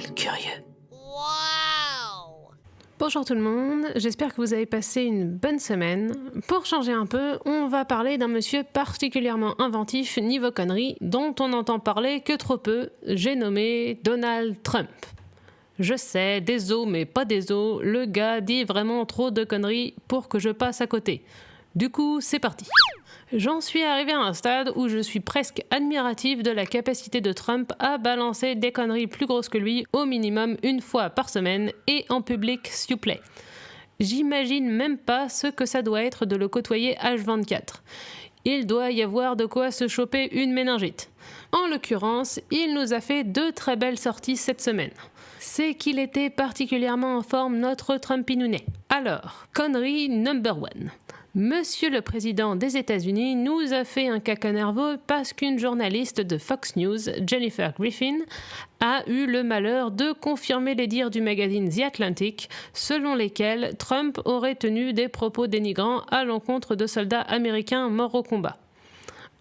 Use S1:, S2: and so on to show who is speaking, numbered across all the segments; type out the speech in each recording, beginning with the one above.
S1: Quel curieux.
S2: Bonjour tout le monde, j'espère que vous avez passé une bonne semaine. Pour changer un peu, on va parler d'un monsieur particulièrement inventif niveau conneries dont on n'entend parler que trop peu, j'ai nommé Donald Trump. Je sais, désolé mais pas désolé, le gars dit vraiment trop de conneries pour que je passe à côté. Du coup, c'est parti. J'en suis arrivé à un stade où je suis presque admiratif de la capacité de Trump à balancer des conneries plus grosses que lui au minimum une fois par semaine et en public s'il vous plaît. J'imagine même pas ce que ça doit être de le côtoyer H24. Il doit y avoir de quoi se choper une méningite. En l'occurrence, il nous a fait 2 très belles sorties cette semaine. C'est qu'il était particulièrement en forme notre Trumpinounet. Alors, connerie number 1. Monsieur le Président des États-Unis nous a fait un caca nerveux parce qu'une journaliste de Fox News, Jennifer Griffin, a eu le malheur de confirmer les dires du magazine The Atlantic, selon lesquels Trump aurait tenu des propos dénigrants à l'encontre de soldats américains morts au combat.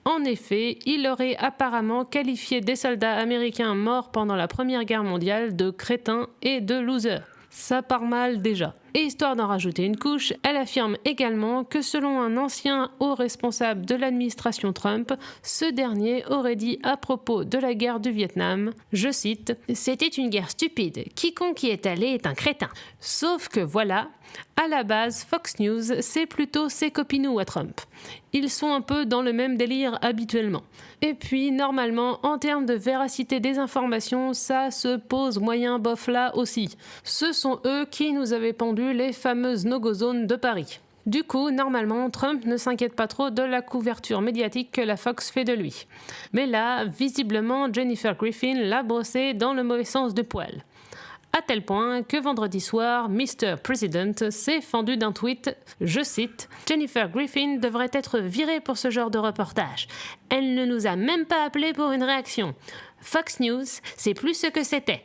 S2: En effet, il aurait apparemment qualifié des soldats américains morts pendant la Première Guerre mondiale de crétins et de losers. Ça part mal déjà. Et histoire d'en rajouter une couche, elle affirme également que selon un ancien haut responsable de l'administration Trump, ce dernier aurait dit à propos de la guerre du Vietnam, je cite, « C'était une guerre stupide, quiconque y est allé est un crétin ». Sauf que voilà, à la base, Fox News, c'est plutôt ses copinous à Trump. Ils sont un peu dans le même délire habituellement. Et puis, normalement, en termes de véracité des informations, ça se pose moyen bof là aussi. Ce sont eux qui nous avaient pendu les fameuses no-go zones de Paris. Du coup, normalement, Trump ne s'inquiète pas trop de la couverture médiatique que la Fox fait de lui. Mais là, visiblement, Jennifer Griffin l'a brossé dans le mauvais sens du poil. À tel point que vendredi soir, Mr. President s'est fendu d'un tweet, je cite, « Jennifer Griffin devrait être virée pour ce genre de reportage. Elle ne nous a même pas appelé pour une réaction. Fox News, c'est plus ce que c'était. »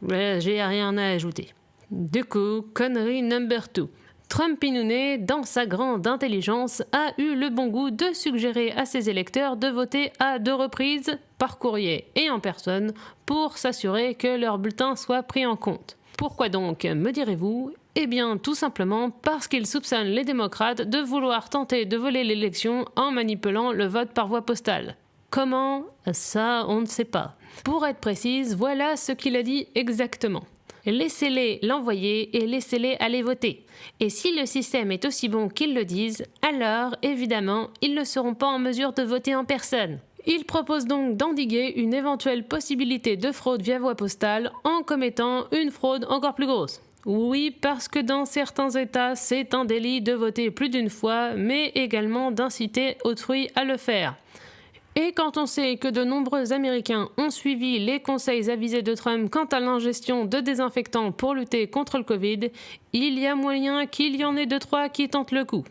S2: J'ai rien à ajouter. Du coup, connerie number 2. Trumpinounet, dans sa grande intelligence, a eu le bon goût de suggérer à ses électeurs de voter à 2 reprises, par courrier et en personne, pour s'assurer que leur bulletin soit pris en compte. Pourquoi donc, me direz-vous ? Eh bien, tout simplement parce qu'il soupçonne les démocrates de vouloir tenter de voler l'élection en manipulant le vote par voie postale. Comment ? Ça, on ne sait pas. Pour être précise, voilà ce qu'il a dit exactement. Laissez-les l'envoyer et laissez-les aller voter. Et si le système est aussi bon qu'ils le disent, alors, évidemment, ils ne seront pas en mesure de voter en personne. Il propose donc d'endiguer une éventuelle possibilité de fraude via voie postale en commettant une fraude encore plus grosse. Oui, parce que dans certains États, c'est un délit de voter plus d'une fois, mais également d'inciter autrui à le faire. Et quand on sait que de nombreux Américains ont suivi les conseils avisés de Trump quant à l'ingestion de désinfectants pour lutter contre le Covid, il y a moyen qu'il y en ait 2-3 qui tentent le coup.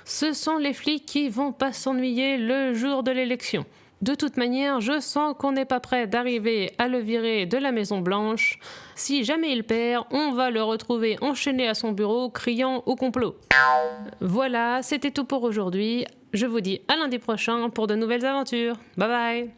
S2: Ce sont les flics qui vont pas s'ennuyer le jour de l'élection. De toute manière, je sens qu'on n'est pas prêt d'arriver à le virer de la Maison Blanche. Si jamais il perd, on va le retrouver enchaîné à son bureau, criant au complot. Voilà, c'était tout pour aujourd'hui. Je vous dis à lundi prochain pour de nouvelles aventures. Bye bye!